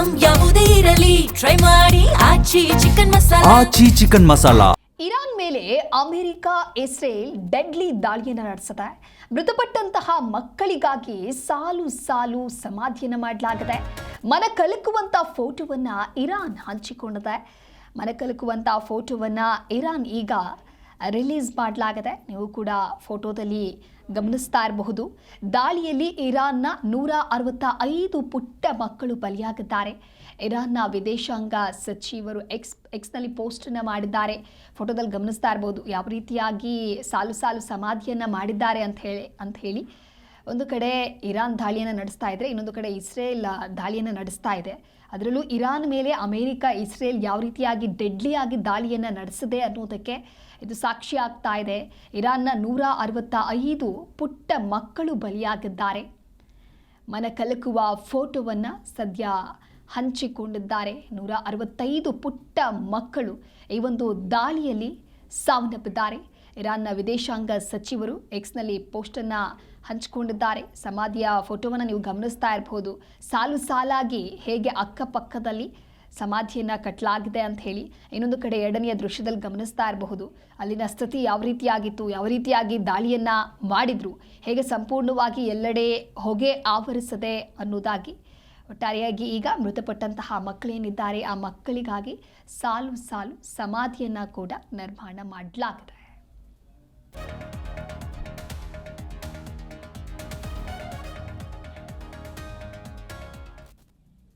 Item ಯಾವುದೇ ಇರಲಿ try ಮಾಡಿ ಆಚಿ ಚಿಕನ್ ಮಸಾಲಾ. ಇರಾನ್ ಮೇಲೆ ಅಮೆರಿಕ ಇಸ್ರೇಲ್ ಡೆಡ್ಲಿ ದಾಳಿಯನ್ನು ನಡೆಸಿದೆ. ಮೃತಪಟ್ಟಂತಹ ಮಕ್ಕಳಿಗಾಗಿ ಸಾಲು ಸಾಲು ಸಮಾಧಿಯನ್ನು ಮಾಡಲಾಗಿದೆ. ಮನ ಕಲಕುವಂಥ ಫೋಟೋವನ್ನು ಇರಾನ್ ಹಂಚಿಕೊಂಡಿದೆ. ಮನ ಕಲಕುವಂಥ ಫೋಟೋವನ್ನು ಇರಾನ್ ಈಗ ರಿಲೀಸ್ ಮಾಡಲಾಗಿದೆ. ನೀವು ಕೂಡ ಫೋಟೋದಲ್ಲಿ ಗಮನಿಸ್ತಾ ಇರಬಹುದು. ದಾಳಿಯಲ್ಲಿ ಇರಾನ್ನ 165 ಪುಟ್ಟ ಮಕ್ಕಳು ಬಲಿಯಾಗಿದ್ದಾರೆ. ಇರಾನ್ನ ವಿದೇಶಾಂಗ ಸಚಿವರು ಎಕ್ಸ್ನಲ್ಲಿ ಪೋಸ್ಟನ್ನು ಮಾಡಿದ್ದಾರೆ. ಫೋಟೋದಲ್ಲಿ ಗಮನಿಸ್ತಾ ಇರಬಹುದು ಯಾವ ರೀತಿಯಾಗಿ ಸಾಲು ಸಾಲು ಸಮಾಧಿಯನ್ನು ಮಾಡಿದ್ದಾರೆ ಅಂತ ಹೇಳಿ ಒಂದು ಕಡೆ ಇರಾನ್ ದಾಳಿಯನ್ನು ನಡೆಸ್ತಾ ಇದ್ರೆ, ಇನ್ನೊಂದು ಕಡೆ ಇಸ್ರೇಲ್ ದಾಳಿಯನ್ನು ನಡೆಸ್ತಾ ಇದೆ. ಅದರಲ್ಲೂ ಇರಾನ್ ಮೇಲೆ ಅಮೆರಿಕ ಇಸ್ರೇಲ್ ಯಾವ ರೀತಿಯಾಗಿ ಡೆಡ್ಲಿಯಾಗಿ ದಾಳಿಯನ್ನು ನಡೆಸಿದೆ ಅನ್ನೋದಕ್ಕೆ ಇದು ಸಾಕ್ಷಿ ಆಗ್ತಾ ಇದೆ. ಇರಾನ್ನ 165 ಪುಟ್ಟ ಮಕ್ಕಳು ಬಲಿಯಾಗಿದ್ದಾರೆ. ಮನ ಕಲಕುವ ಫೋಟೋವನ್ನು ಸದ್ಯ ಹಂಚಿಕೊಂಡಿದ್ದಾರೆ. 165 ಪುಟ್ಟ ಮಕ್ಕಳು ಈ ಒಂದು ದಾಳಿಯಲ್ಲಿ ಸಾವನ್ನಪ್ಪಿದ್ದಾರೆ. ಇರಾನ್ನ ವಿದೇಶಾಂಗ ಸಚಿವರು ಎಕ್ಸ್ನಲ್ಲಿ ಪೋಸ್ಟನ್ನು ಹಂಚಿಕೊಂಡಿದ್ದಾರೆ. ಸಮಾಧಿಯ ಫೋಟೋವನ್ನು ನೀವು ಗಮನಿಸ್ತಾ ಇರಬಹುದು. ಸಾಲು ಸಾಲಾಗಿ ಹೇಗೆ ಅಕ್ಕಪಕ್ಕದಲ್ಲಿ ಸಮಾಧಿಯನ್ನು ಕಟ್ಟಲಾಗಿದೆ ಅಂತ ಹೇಳಿ. ಇನ್ನೊಂದು ಕಡೆ ಎರಡನೆಯ ದೃಶ್ಯದಲ್ಲಿ ಗಮನಿಸ್ತಾ ಇರಬಹುದು ಅಲ್ಲಿನ ಸ್ಥಿತಿ ಯಾವ ರೀತಿಯಾಗಿತ್ತು, ಯಾವ ರೀತಿಯಾಗಿ ದಾಳಿಯನ್ನು ಮಾಡಿದ್ರು, ಹೇಗೆ ಸಂಪೂರ್ಣವಾಗಿ ಎಲ್ಲೆಡೆ ಹೊಗೆ ಆವರಿಸದೆ ಅನ್ನೋದಾಗಿ. ಒಟ್ಟಾರೆಯಾಗಿ ಈಗ ಮೃತಪಟ್ಟಂತಹ ಮಕ್ಕಳೇನಿದ್ದಾರೆ ಆ ಮಕ್ಕಳಿಗಾಗಿ ಸಾಲು ಸಾಲು ಸಮಾಧಿಯನ್ನು ಕೂಡ ನಿರ್ಮಾಣ ಮಾಡಲಾಗಿದೆ.